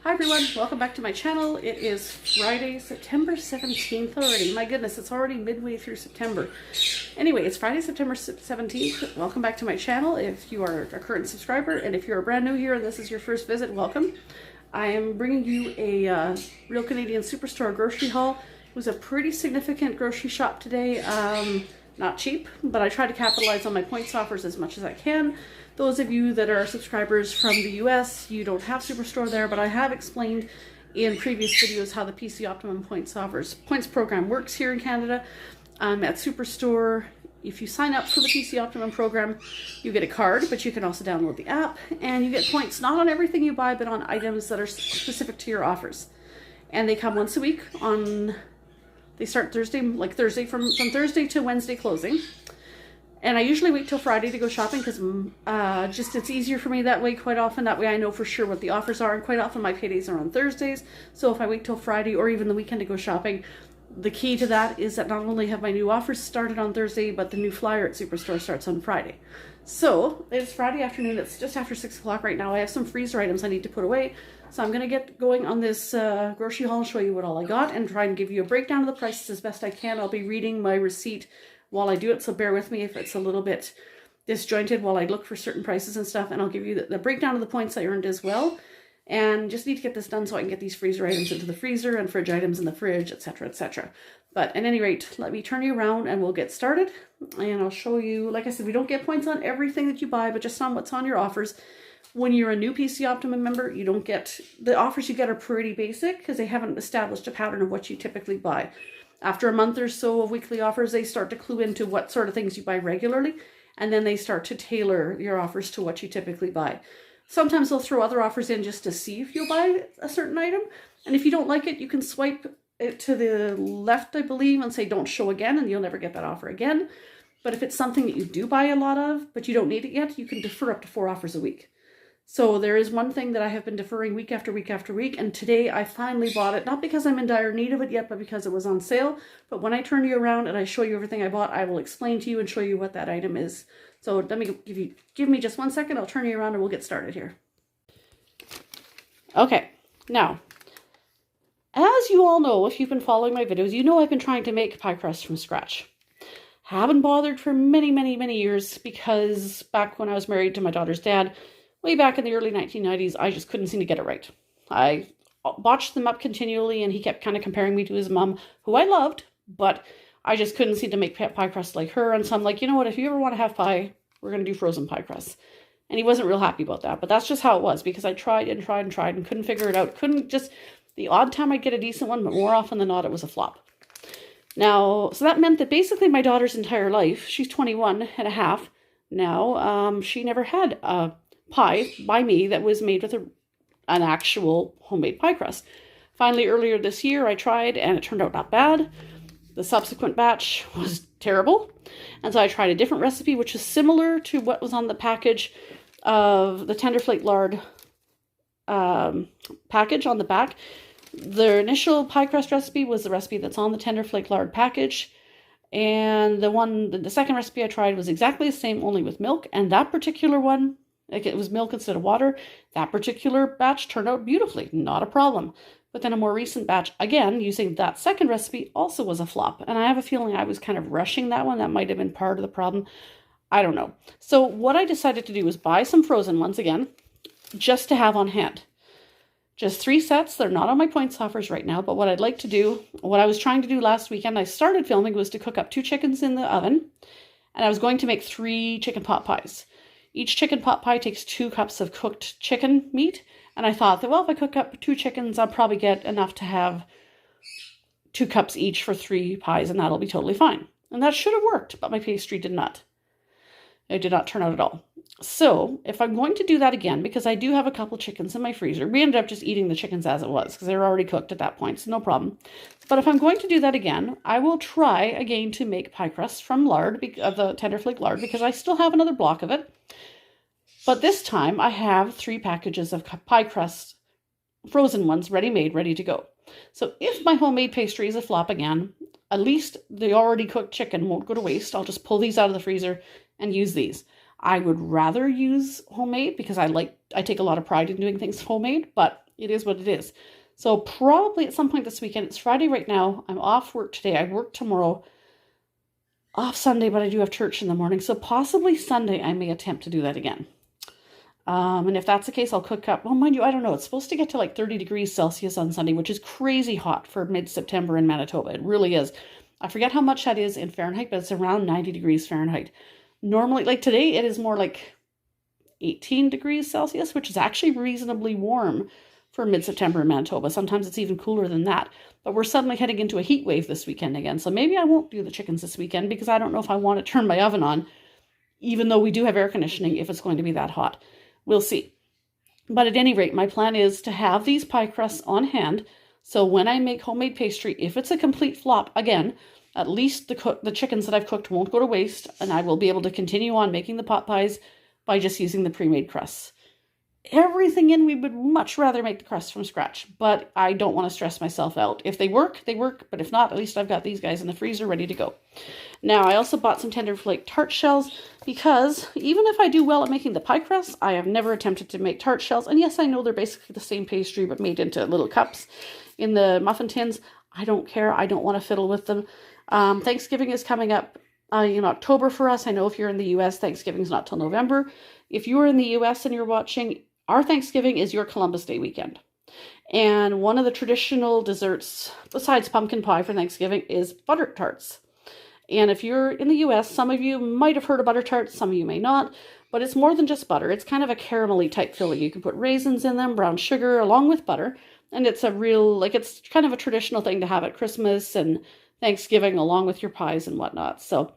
Hi everyone, welcome back to my channel. It is Friday, September 17th already. My goodness, it's already midway through September. Anyway, it's Friday, September 17th. Welcome back to my channel if you are a current subscriber, and if you're brand new here and this is your first visit, welcome. I am bringing you a Real Canadian Superstore grocery haul. It was a pretty significant grocery shop today. Not cheap, but I try to capitalize on my points offers as much as I can. Those of you that are subscribers from the US, you don't have Superstore there, but I have explained in previous videos how the PC Optimum points program works here in Canada. At Superstore, if you sign up for the PC Optimum program, you get a card, but you can also download the app, and you get points not on everything you buy, but on items that are specific to your offers. And they come once a week they start Thursday, from Thursday to Wednesday closing. And I usually wait till Friday to go shopping because it's easier for me that way quite often. That way I know for sure what the offers are, and quite often my paydays are on Thursdays. So if I wait till Friday or even the weekend to go shopping, the key to that is that not only have my new offers started on Thursday, but the new flyer at Superstore starts on Friday. So it's Friday afternoon, it's just after 6 o'clock right now. I have some freezer items I need to put away. So I'm going to get going on this grocery haul and show you what all I got and try and give you a breakdown of the prices as best I can. I'll be reading my receipt while I do it, so bear with me if it's a little bit disjointed while I look for certain prices and stuff, and I'll give you the breakdown of the points I earned as well. And just need to get this done so I can get these freezer items into the freezer and fridge items in the fridge, etc., etc. But at any rate, let me turn you around and we'll get started. And I'll show you, like I said, we don't get points on everything that you buy, but just on what's on your offers. When you're a new PC Optimum member, you don't get, the offers you get are pretty basic because they haven't established a pattern of what you typically buy. After a month or so of weekly offers, they start to clue into what sort of things you buy regularly, and then they start to tailor your offers to what you typically buy. Sometimes they'll throw other offers in just to see if you'll buy a certain item, and if you don't like it, you can swipe it to the left, I believe, and say don't show again, and you'll never get that offer again. But if it's something that you do buy a lot of, but you don't need it yet, you can defer up to 4 offers a week. So there is one thing that I have been deferring week after week after week, and today I finally bought it, not because I'm in dire need of it yet, but because it was on sale. But when I turn you around and I show you everything I bought, I will explain to you and show you what that item is. So let me give me just 1 second, I'll turn you around and we'll get started here. Okay, now, as you all know, if you've been following my videos, you know I've been trying to make pie crust from scratch. Haven't bothered for many, many, many years because back when I was married to my daughter's dad, way back in the early 1990s, I just couldn't seem to get it right. I botched them up continually, and he kept kind of comparing me to his mom, who I loved, but I just couldn't seem to make pie crust like her. And so I'm like, you know what, if you ever want to have pie, we're going to do frozen pie crust. And he wasn't real happy about that, but that's just how it was, because I tried and tried and tried and couldn't figure it out. The odd time I'd get a decent one, but more often than not, it was a flop. Now, so that meant that basically my daughter's entire life, she's 21 and a half now, she never had a pie by me that was made with an actual homemade pie crust. Finally, earlier this year, I tried, and it turned out not bad. The subsequent batch was terrible, and so I tried a different recipe, which is similar to what was on the package of the Tender Flake Lard package on the back. The initial pie crust recipe was the recipe that's on the Tender Flake Lard package, and the second recipe I tried was exactly the same, only with milk, and that particular one, like it was milk instead of water. That particular batch turned out beautifully, not a problem. But then a more recent batch, again, using that second recipe, also was a flop. And I have a feeling I was kind of rushing that one. That might have been part of the problem. I don't know. So what I decided to do was buy some frozen ones again, just to have on hand. Just 3 sets. They're not on my points offers right now, but what I'd like to do, what I was trying to do last weekend, I started filming, was to cook up 2 chickens in the oven, and I was going to make 3 chicken pot pies. Each chicken pot pie takes 2 cups of cooked chicken meat, and I thought that, well, if I cook up 2 chickens, I'll probably get enough to have 2 cups each for 3 pies, and that'll be totally fine. And that should have worked, but my pastry did not. It did not turn out at all. So if I'm going to do that again, because I do have a couple chickens in my freezer, we ended up just eating the chickens as it was, because they were already cooked at that point, so no problem. But if I'm going to do that again, I will try again to make pie crust from lard, the Tender Flake Lard, because I still have another block of it. But this time I have 3 packages of pie crust, frozen ones, ready-made, ready to go. So if my homemade pastry is a flop again, at least the already cooked chicken won't go to waste. I'll just pull these out of the freezer and use these. I would rather use homemade because I take a lot of pride in doing things homemade, but it is what it is. So probably at some point this weekend, it's Friday right now. I'm off work today. I work tomorrow, off Sunday, but I do have church in the morning. So possibly Sunday, I may attempt to do that again. And if that's the case, I'll cook up. Well, mind you, I don't know. It's supposed to get to like 30 degrees Celsius on Sunday, which is crazy hot for mid-September in Manitoba. It really is. I forget how much that is in Fahrenheit, but it's around 90 degrees Fahrenheit. Normally, like today, it is more like 18 degrees Celsius, which is actually reasonably warm for mid-September in Manitoba. Sometimes it's even cooler than that. But we're suddenly heading into a heat wave this weekend again. So maybe I won't do the chickens this weekend because I don't know if I want to turn my oven on, even though we do have air conditioning, if it's going to be that hot. We'll see. But at any rate, my plan is to have these pie crusts on hand. So when I make homemade pastry, if it's a complete flop, again, at least the chickens that I've cooked won't go to waste, and I will be able to continue on making the pot pies by just using the pre-made crusts. Everything in, we would much rather make the crust from scratch, but I don't want to stress myself out. If they work, they work, but if not, at least I've got these guys in the freezer ready to go. Now, I also bought some tender flake tart shells because even if I do well at making the pie crusts, I have never attempted to make tart shells. And yes, I know they're basically the same pastry, but made into little cups in the muffin tins. I don't care. I don't want to fiddle with them. Thanksgiving is coming up in October for us. I know if you're in the U.S., Thanksgiving's not till November. If you are in the U.S. and you're watching, our Thanksgiving is your Columbus Day weekend. And one of the traditional desserts, besides pumpkin pie for Thanksgiving, is butter tarts. And if you're in the U.S., some of you might have heard of butter tarts, some of you may not, but it's more than just butter. It's kind of a caramelly type filling. You can put raisins in them, brown sugar, along with butter. And it's a real, it's kind of a traditional thing to have at Christmas and Thanksgiving, along with your pies and whatnot. So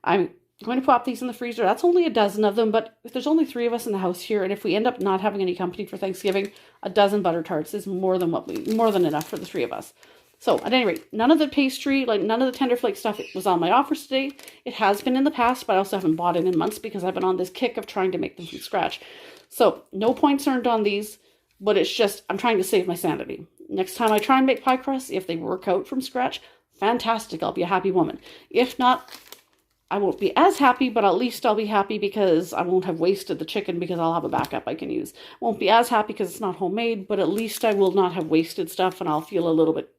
I'm going to pop these in the freezer. That's only a dozen of them, but if there's only 3 of us in the house here, and if we end up not having any company for Thanksgiving, a dozen butter tarts is more than enough for the 3 of us. So at any rate, none of the pastry, none of the tender flake stuff was on my offers today. It has been in the past, but I also haven't bought it in months because I've been on this kick of trying to make them from scratch. So no points earned on these, but it's just, I'm trying to save my sanity. Next time I try and make pie crusts, if they work out from scratch, fantastic, I'll be a happy woman. If not, I won't be as happy, but at least I'll be happy because I won't have wasted the chicken because I'll have a backup I can use. Won't be as happy because it's not homemade, but at least I will not have wasted stuff and I'll feel a little bit,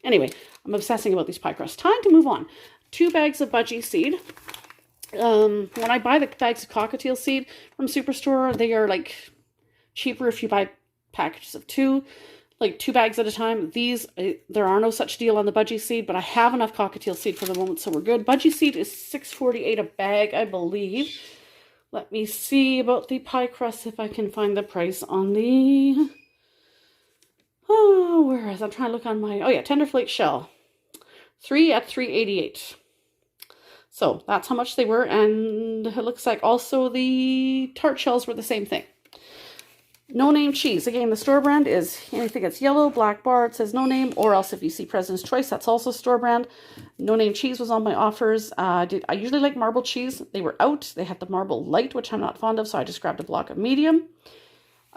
Anyway, I'm obsessing about these pie crusts. Time to move on. 2 bags of budgie seed. When I buy the bags of cockatiel seed from Superstore, they are cheaper if you buy packages of 2. 2 bags at a time. These, there are no such deal on the budgie seed, but I have enough cockatiel seed for the moment, so we're good. Budgie seed is $6.48 a bag, I believe. Let me see about the pie crust, if I can find the price on the... Oh, where is it? I'm trying to look on my... Oh yeah, tender flake shell. 3 at $3.88. So that's how much they were, and it looks like also the tart shells were the same thing. No name cheese. Again, the store brand is anything that's yellow, black bar, it says no name, or else if you see President's Choice, that's also store brand. No name cheese was on my offers. I usually like marble cheese. They were out. They had the marble light, which I'm not fond of, so I just grabbed a block of medium.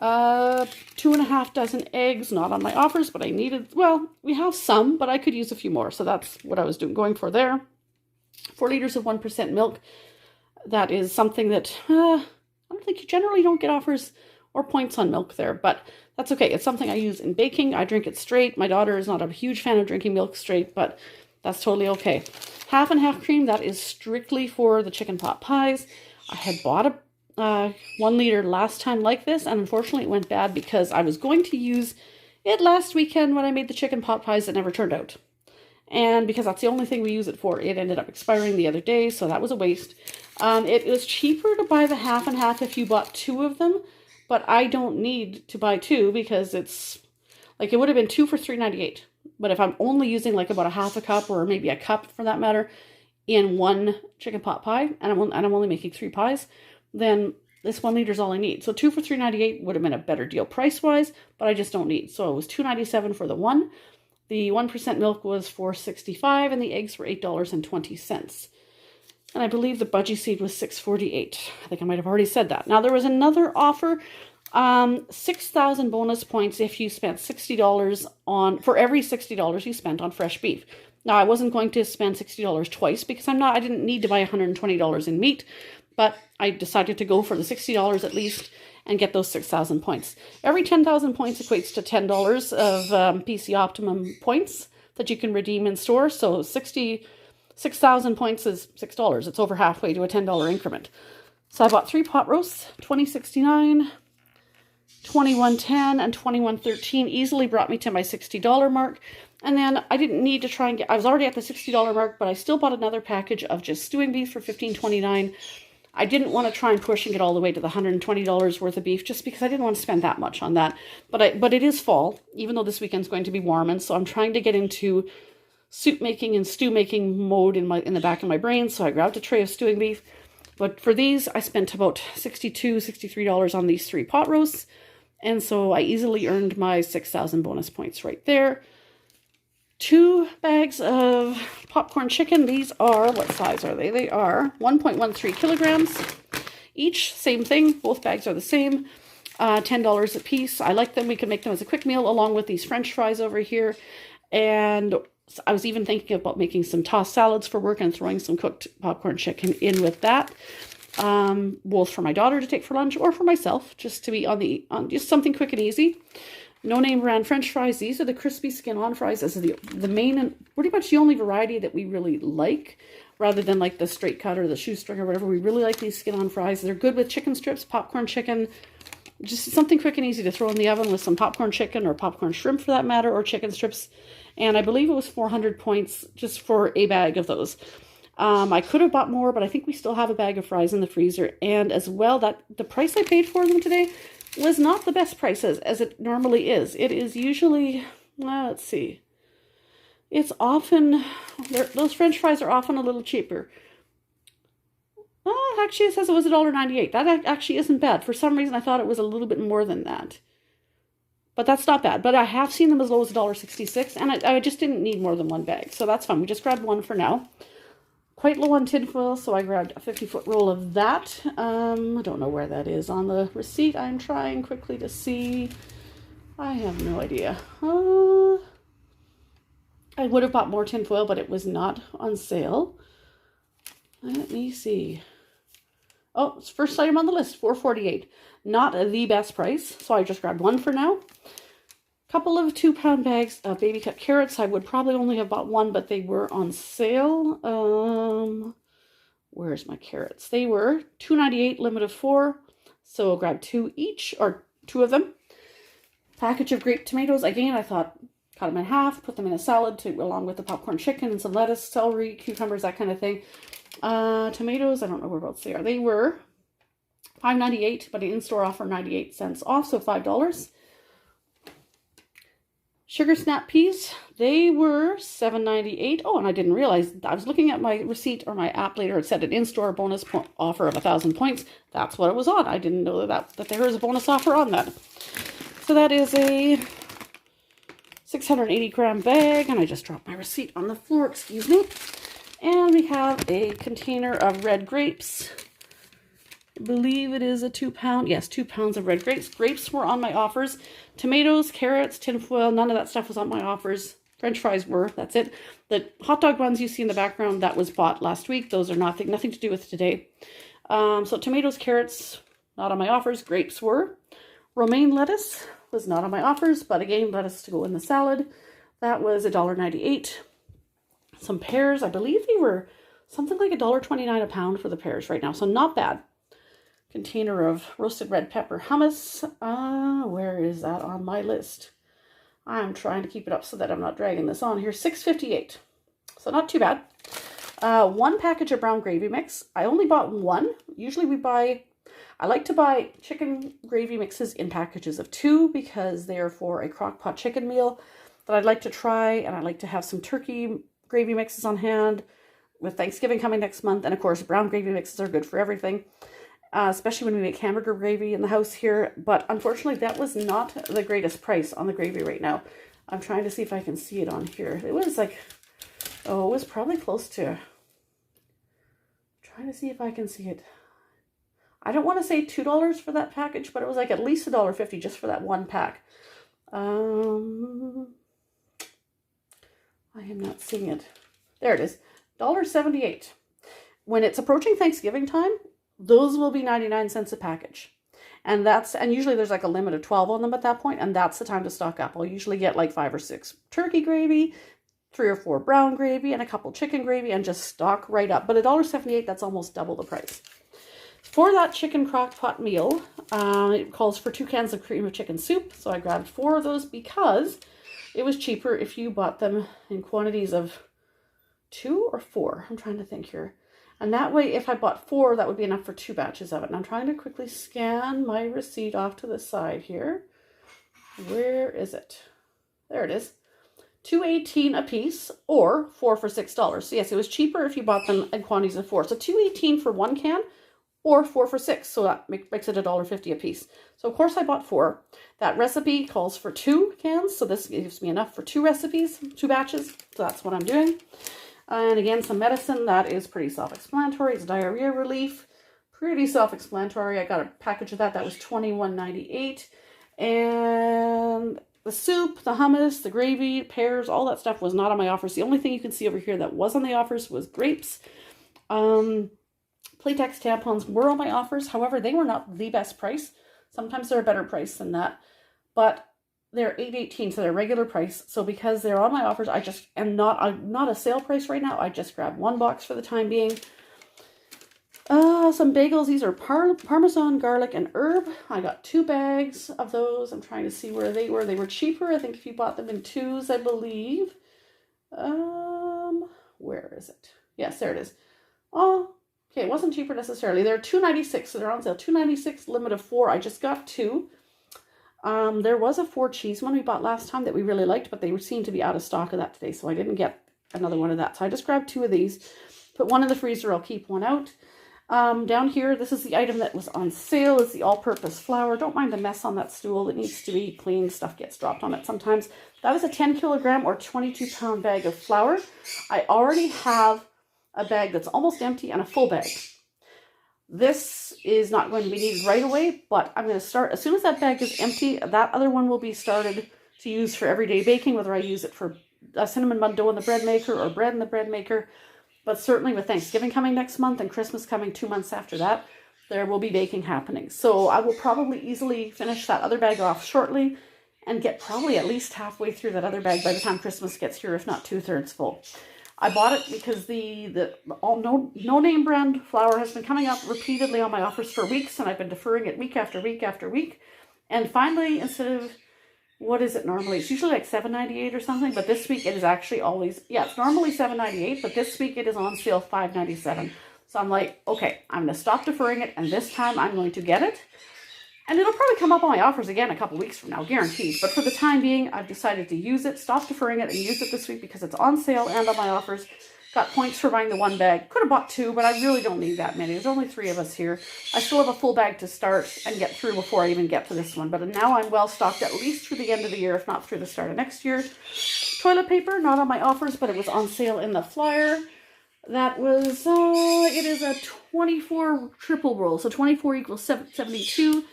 2.5 dozen eggs, not on my offers, but I needed, well, we have some, but I could use a few more, so that's what I was going for there. 4 liters of 1% milk. That is something that, I don't think you generally don't get offers or points on milk there, but that's okay. It's something I use in baking. I drink it straight. My daughter is not a huge fan of drinking milk straight, but that's totally okay. Half and half cream, that is strictly for the chicken pot pies. I had bought a 1 liter last time like this, and unfortunately it went bad because I was going to use it last weekend when I made the chicken pot pies. It never turned out. And because that's the only thing we use it for, it ended up expiring the other day, so that was a waste. It was cheaper to buy the half and half if you bought 2 of them, but I don't need to buy 2 because it's, it would have been 2 for $3.98. But if I'm only using about a half a cup or maybe a cup for that matter in 1 chicken pot pie, and I'm only making 3 pies, then this 1 liter is all I need. So 2 for $3.98 would have been a better deal price-wise, but I just don't need. So it was $2.97 for the 1. The 1% milk was $4.65, and the eggs were $8.20. And I believe the budgie seed was $6.48. I think I might have already said that. Now, there was another offer, 6,000 bonus points if you spent $60 for every $60 you spent on fresh beef. Now, I wasn't going to spend $60 twice because I didn't need to buy $120 in meat, but I decided to go for the $60 at least. and get those 6,000 points. Every 10,000 points equates to $10 of PC Optimum points that you can redeem in store. So 6,000 points is $6. It's over halfway to a $10 increment. So I bought 3 pot roasts, $20.69, $21.10, and $21.13. Easily brought me to my $60 mark. And then I didn't need to try and get, I was already at the $60 mark, but I still bought another package of just stewing beef for $15.29. I didn't want to try and push and get all the way to the $120 worth of beef just because I didn't want to spend that much on that. But it is fall, even though this weekend's going to be warm, and so I'm trying to get into soup making and stew making mode in the back of my brain. So I grabbed a tray of stewing beef. But for these, I spent about $62, $63 on these 3 pot roasts. And so I easily earned my 6,000 bonus points right there. 2 bags of popcorn chicken. These are, what size are they? They are 1.13 kilograms each. Same thing. Both bags are the same. $10 a piece. I like them. We can make them as a quick meal along with these French fries over here. And I was even thinking about making some tossed salads for work and throwing some cooked popcorn chicken in with that. Both for my daughter to take for lunch or for myself, just to be on just something quick and easy. No name brand French fries. These are the crispy skin on fries. This is the main and pretty much the only variety that we really like, rather than like the straight cut or the shoestring or whatever. We really like these skin on fries. They're good with chicken strips, popcorn chicken, just something quick and easy to throw in the oven with some popcorn chicken or popcorn shrimp for that matter, or chicken strips. And I believe it was 400 points just for a bag of those. I could have bought more, but I think we still have a bag of fries in the freezer. And as well, that the price I paid for them today was not the best prices as it normally is. It is usually, let's see, it's often, those French fries are often a little cheaper. Oh, actually it says it was $1.98. That actually isn't bad. For some reason I thought it was a little bit more than that. But that's not bad. But I have seen them as low as $1.66, and I just didn't need more than 1 bag. So that's fine. We just grabbed 1 for now. Quite low on tinfoil, so I grabbed a 50-foot roll of that. I don't know where that is on the receipt. I'm trying quickly to see. I have no idea. I would have bought more tinfoil, but it was not on sale. Let me see. Oh, it's first item on the list, $4.48. Not the best price, so I just grabbed 1 for now. Couple of 2-pound bags of baby cut carrots. I would probably only have bought 1, but they were on sale. Where's my carrots? They were $2.98, limit of 4. So I'll grab 2 each, or 2 of them. Package of grape tomatoes. Again, I thought, cut them in half, put them in a salad along with the popcorn chicken and some lettuce, celery, cucumbers, that kind of thing. Tomatoes, I don't know whereabouts they are. They were $5.98, but an in-store offer 98 cents off, so $5. Sugar snap peas, they were $7.98. Oh, and I didn't realize, I was looking at my receipt or my app later. It said an in-store bonus offer of 1,000 points. That's what it was on. I didn't know that there was a bonus offer on that. So that is a 680 gram bag, and I just dropped my receipt on the floor, excuse me. And we have a container of red grapes. I believe it is a 2-pound. Yes, 2 pounds of red grapes. Grapes were on my offers. Tomatoes, carrots, tinfoil, none of that stuff was on my offers. French fries were, that's it. The hot dog buns you see in the background, that was bought last week. Those are nothing to do with today. So tomatoes, carrots, not on my offers. Grapes were. Romaine lettuce was not on my offers, but again, lettuce to go in the salad. That was $1.98. Some pears, I believe they were something like $1.29 a pound for the pears right now, so not bad. Container of roasted red pepper hummus. Where is that on my list? I'm trying to keep it up so that I'm not dragging this on here. $6.58, so not too bad. 1 package of brown gravy mix. I only bought 1. Usually I like to buy chicken gravy mixes in packages of 2 because they are for a crock pot chicken meal that I'd like to try, and I like to have some turkey gravy mixes on hand with Thanksgiving coming next month. And of course, brown gravy mixes are good for everything. Especially when we make hamburger gravy in the house here. But unfortunately, that was not the greatest price on the gravy right now. I'm trying to see if I can see it on here. It was like, oh, it was probably close to, trying to see if I can see it. I don't want to say $2 for that package, but it was like at least $1.50 just for that 1 pack. I am not seeing it. There it is, $1.78. When it's approaching Thanksgiving time, those will be 99 cents a package. And usually there's like a limit of 12 on them at that point, and that's the time to stock up. I'll usually get like 5 or 6 turkey gravy, 3 or 4 brown gravy, and a couple chicken gravy, and just stock right up. But $1.78, that's almost double the price. For that chicken crock pot meal, it calls for 2 cans of cream of chicken soup. So I grabbed 4 of those because it was cheaper if you bought them in quantities of 2 or 4. I'm trying to think here. And that way, if I bought 4, that would be enough for 2 batches of it. And I'm trying to quickly scan my receipt off to the side here. Where is it? There it is. $2.18 a piece, or 4 for $6. So yes, it was cheaper if you bought them in quantities of 4. So $2.18 for 1 can, or 4 for $6. So that makes it $1.50 a piece. So of course I bought 4. That recipe calls for 2 cans. So this gives me enough for 2 recipes, 2 batches. So that's what I'm doing. And again, some medicine that is pretty self-explanatory. It's diarrhea relief. Pretty self-explanatory. I got a package of that. That was $21.98. And the soup, the hummus, the gravy, pears, all that stuff was not on my offers. The only thing you can see over here that was on the offers was grapes. Playtex tampons were on my offers. However, they were not the best price. Sometimes they're a better price than that. But they're $8.18, so they're regular price. So because they're on my offers, I just am not a sale price right now. I just grabbed 1 box for the time being. Some bagels. These are Parmesan, garlic, and herb. I got 2 bags of those. I'm trying to see where they were. They were cheaper, I think, if you bought them in 2s, I believe. Where is it? Yes, there it is. Oh, okay, it wasn't cheaper necessarily. They're $2.96, so they're on sale. $2.96, limit of 4. I just got 2. There was a 4 cheese one we bought last time that we really liked, but they seemed to be out of stock of that today, so I didn't get another one of that. So I just grabbed 2 of these, put 1 in the freezer. I'll keep 1 out. Down here, this is the item that was on sale. It's the all-purpose flour. Don't mind the mess on that stool. It needs to be cleaned. Stuff gets dropped on it sometimes. That was a 10 kilogram or 22-pound bag of flour. I already have a bag that's almost empty and a full bag. This is not going to be needed right away, but I'm going to start, as soon as that bag is empty, that other one will be started to use for everyday baking, whether I use it for cinnamon bun dough in the bread maker or bread in the bread maker. But certainly with Thanksgiving coming next month and Christmas coming 2 months after that, there will be baking happening. So I will probably easily finish that other bag off shortly and get probably at least halfway through that other bag by the time Christmas gets here, if not 2/3 full. I bought it because the no-name brand flour has been coming up repeatedly on my offers for weeks, and I've been deferring it week after week after week. And finally, instead of, what is it normally? It's usually like $7.98 or something, but this week it is actually always, yeah, it's normally $7.98, but this week it is on sale $5.97. So I'm like, okay, I'm going to stop deferring it, and this time I'm going to get it. And it'll probably come up on my offers again a couple weeks from now, guaranteed. But for the time being, I've decided to use it, stop deferring it, and use it this week because it's on sale and on my offers. Got points for buying the 1 bag. Could have bought 2, but I really don't need that many. There's only 3 of us here. I still have a full bag to start and get through before I even get to this one. But now I'm well stocked at least through the end of the year, if not through the start of next year. Toilet paper, not on my offers, but it was on sale in the flyer. That was, it is a 24 triple roll. So 24 equals 72.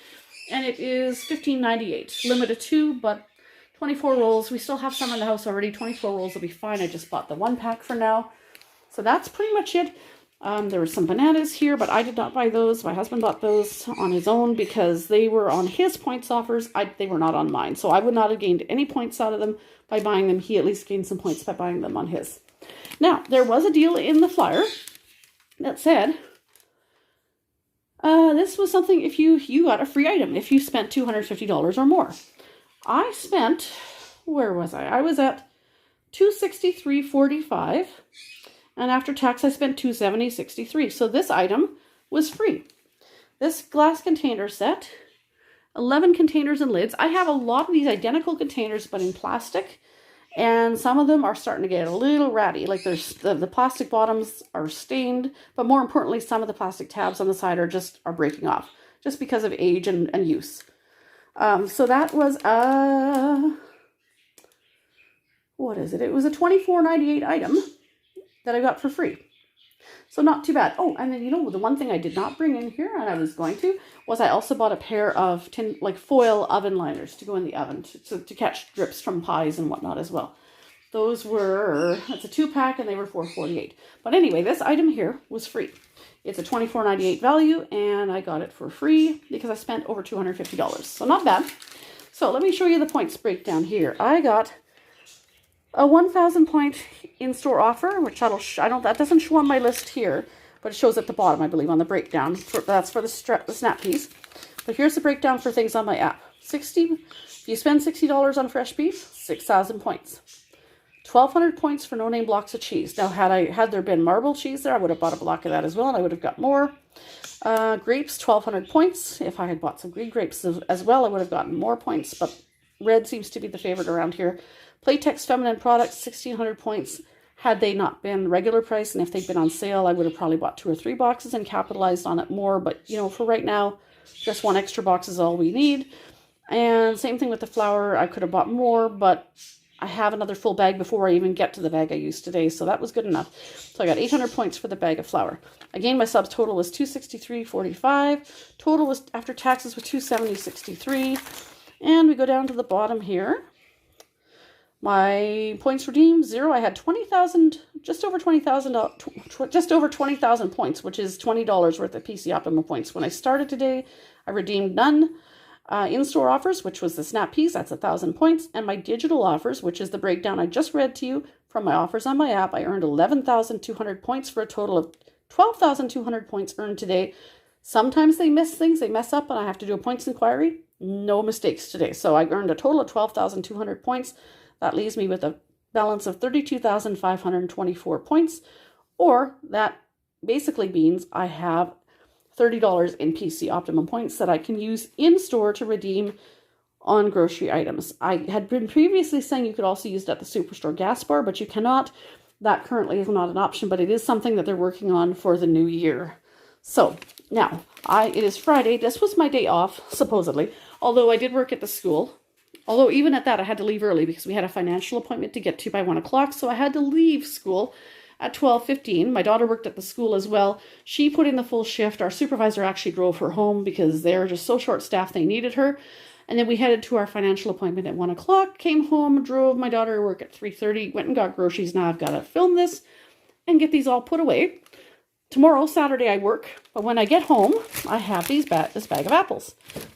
And it is $15.98. Limit of 2, but 24 rolls. We still have some in the house already. 24 rolls will be fine. I just bought the 1 pack for now. So that's pretty much it. There were some bananas here, but I did not buy those. My husband bought those on his own because they were on his points offers. They were not on mine. So I would not have gained any points out of them by buying them. He at least gained some points by buying them on his. Now, there was a deal in the flyer that said, this was something if you got a free item if you spent $250 or more. I spent, where was I? I was at $263.45. And after tax, I spent $270.63. So this item was free. This glass container set, 11 containers and lids. I have a lot of these identical containers, but in plastic. And some of them are starting to get a little ratty. Like there's the plastic bottoms are stained, but more importantly, some of the plastic tabs on the side are breaking off just because of age and use. So that was what is it? It was a $24.98 item that I got for free. So not too bad. Oh, and then the one thing I did not bring in here, and I was going to, was I also bought a pair of foil oven liners to go in the oven to catch drips from pies and whatnot as well. Those were, it's a 2-pack and they were $4.48. But anyway, this item here was free. It's a $24.98 value and I got it for free because I spent over $250. So not bad. So let me show you the points breakdown here. I got a 1,000 point in-store offer, which that doesn't show on my list here, but it shows at the bottom, I believe, on the breakdown. That's for the snap peas. But here's the breakdown for things on my app. If you spend $60 on fresh beef, 6,000 points. 1,200 points for no-name blocks of cheese. Now, had there been marble cheese there, I would have bought a block of that as well, and I would have got more. Grapes, 1,200 points. If I had bought some green grapes as well, I would have gotten more points, but red seems to be the favorite around here. Playtex feminine products, 1,600 points. Had they not been regular price, and if they'd been on sale, I would have probably bought 2 or 3 boxes and capitalized on it more. But, you know, for right now, just 1 extra box is all we need. And same thing with the flour. I could have bought more, but I have another full bag before I even get to the bag I used today, so that was good enough. So I got 800 points for the bag of flour. Again, my subs total was $263.45. Total was after taxes was $270.63. And we go down to the bottom here. My points redeemed, 0. I had 20,000, just over 20,000 points, which is $20 worth of PC Optimum points. When I started today, I redeemed none. In-store offers, which was the snap peas, that's 1,000 points. And my digital offers, which is the breakdown I just read to you from my offers on my app, I earned 11,200 points for a total of 12,200 points earned today. Sometimes they miss things, they mess up, and I have to do a points inquiry. No mistakes today. So I earned a total of 12,200 points. That leaves me with a balance of 32,524 points, or that basically means I have $30 in PC Optimum points that I can use in store to redeem on grocery items. I had been previously saying you could also use it at the Superstore gas bar, but you cannot. That currently is not an option, but it is something that they're working on for the new year. So now it is Friday. This was my day off, supposedly, although I did work at the school. Although even at that, I had to leave early because we had a financial appointment to get to by 1 o'clock. So I had to leave school at 12:15. My daughter worked at the school as well. She put in the full shift. Our supervisor actually drove her home because they're just so short-staffed they needed her. And then we headed to our financial appointment at 1 o'clock, came home, drove my daughter to work at 3:30, went and got groceries. Now I've got to film this and get these all put away. Tomorrow, Saturday, I work, but when I get home, I have this bag of apples.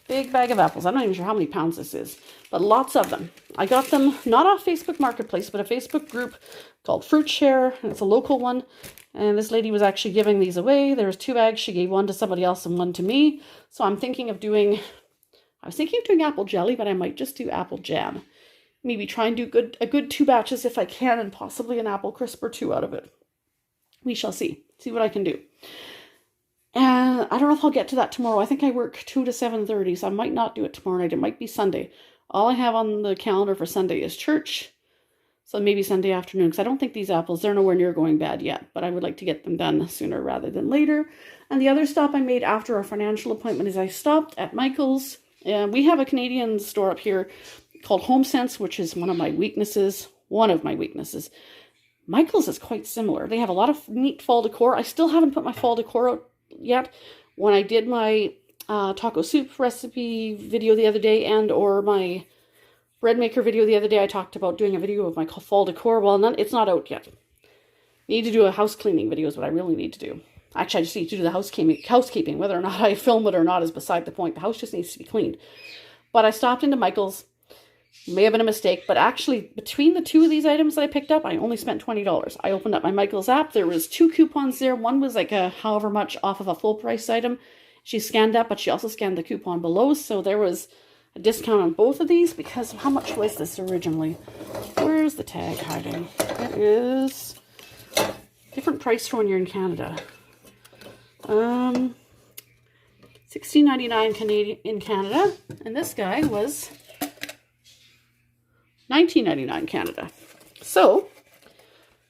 Big bag of apples. I'm not even sure how many pounds this is, but lots of them. I got them not off Facebook Marketplace, but a Facebook group called Fruit Share, and it's a local one. And this lady was actually giving these away. There was 2 bags. She gave 1 to somebody else and 1 to me. So I was thinking of doing apple jelly, but I might just do apple jam. Maybe try and do a good 2 batches if I can, and possibly an apple crisp or 2 out of it. We shall see what I can do. And I don't know if I'll get to that tomorrow. I think I work 2 to 7:30, so I might not do it tomorrow night. It might be Sunday. All I have on the calendar for Sunday is church. So maybe Sunday afternoon, because I don't think these apples, they're nowhere near going bad yet. But I would like to get them done sooner rather than later. And the other stop I made after our financial appointment is I stopped at Michael's. We have a Canadian store up here called HomeSense, which is one of my weaknesses. Michael's is quite similar. They have a lot of neat fall decor. I still haven't put my fall decor out yet. When I did my taco soup recipe video the other day or my bread maker video the other day, I talked about doing a video of my fall decor. Well, it's not out yet. Need to do a house cleaning video is what I really need to do. Actually, I just need to do the housekeeping. Whether or not I film it or not is beside the point. The house just needs to be cleaned. But I stopped into Michael's. May have been a mistake, but actually between the 2 of these items that I picked up, I only spent $20. I opened up my Michael's app. There was 2 coupons there. One was like however much off of a full price item. She scanned that, but she also scanned the coupon below. So there was a discount on both of these because how much was this originally? Where's the tag hiding? It is different price for when you're in Canada. $16.99 Canadian in Canada, and this guy was $19.99 Canada. So,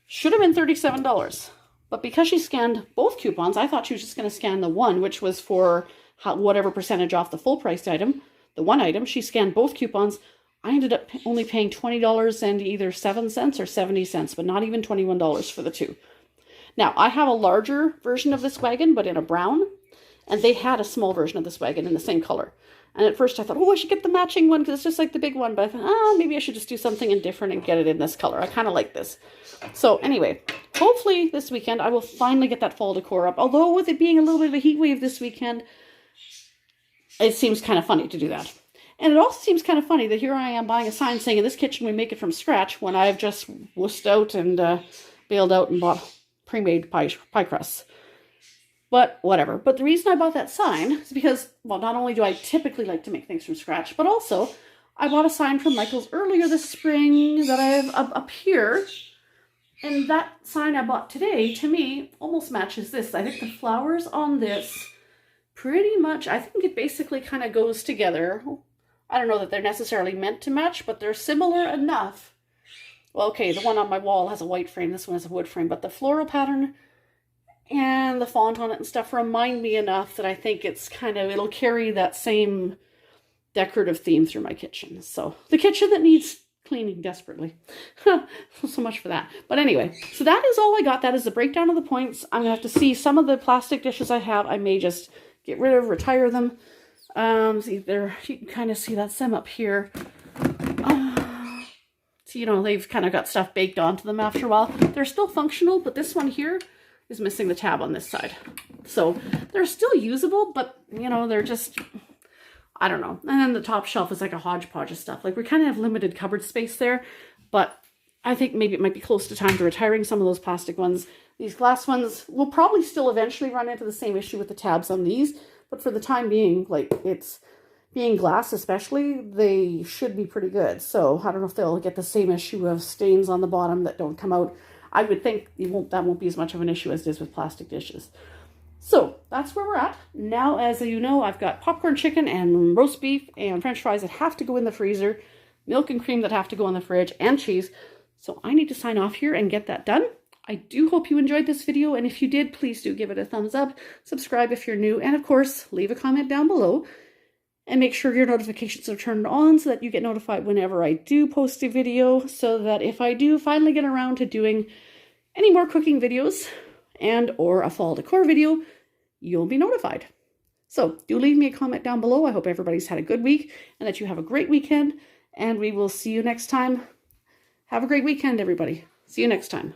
should have been $37. But because she scanned both coupons, I thought she was just going to scan the one, which was for whatever percentage off the full priced item. The one item, she scanned both coupons. I ended up only paying $20 and either 7 cents or 70 cents, but not even $21 for the 2. Now, I have a larger version of this wagon, but in a brown, and they had a small version of this wagon in the same color. And at first I thought, oh, I should get the matching one because it's just like the big one. But I thought, maybe I should just do something indifferent and get it in this color. I kind of like this. So anyway, hopefully this weekend I will finally get that fall decor up. Although with it being a little bit of a heat wave this weekend, it seems kind of funny to do that. And it also seems kind of funny that here I am buying a sign saying in this kitchen we make it from scratch when I've just wussed out and bailed out and bought pre-made pie crusts. But whatever. But the reason I bought that sign is because, well, not only do I typically like to make things from scratch, but also I bought a sign from Michael's earlier this spring that I have up here. And that sign I bought today, to me, almost matches this. I think the flowers on this pretty much, I think it basically kind of goes together. I don't know that they're necessarily meant to match, but they're similar enough. Well, okay, the one on my wall has a white frame. This one has a wood frame, but the floral pattern and the font on it and stuff remind me enough that I think it's kind of, it'll carry that same decorative theme through my kitchen. So the kitchen that needs cleaning desperately. So much for that. But anyway, so that is all I got. That is the breakdown of the points. I'm going to have to see some of the plastic dishes I have. I may just get rid of, retire them. See there, you can kind of see that some up here. So, you know, they've kind of got stuff baked onto them after a while. They're still functional, but this one here is missing the tab on this side. So they're still usable, but, you know, they're just, I don't know. And then the top shelf is like a hodgepodge of stuff. Like we kind of have limited cupboard space there, but I think maybe it might be close to time to retiring some of those plastic ones. These glass ones will probably still eventually run into the same issue with the tabs on these, but for the time being, like it's being glass especially, they should be pretty good. So I don't know if they'll get the same issue of stains on the bottom that don't come out. I would think that won't be as much of an issue as it is with plastic dishes. So that's where we're at. Now, as you know, I've got popcorn chicken and roast beef and french fries that have to go in the freezer, milk and cream that have to go in the fridge, and cheese. So I need to sign off here and get that done. I do hope you enjoyed this video, and if you did, please do give it a thumbs up, subscribe if you're new, and of course, leave a comment down below. And make sure your notifications are turned on so that you get notified whenever I do post a video, so that if I do finally get around to doing any more cooking videos and or a fall decor video, you'll be notified. So do leave me a comment down below. I hope everybody's had a good week and that you have a great weekend, and we will see you next time. Have a great weekend, everybody. See you next time.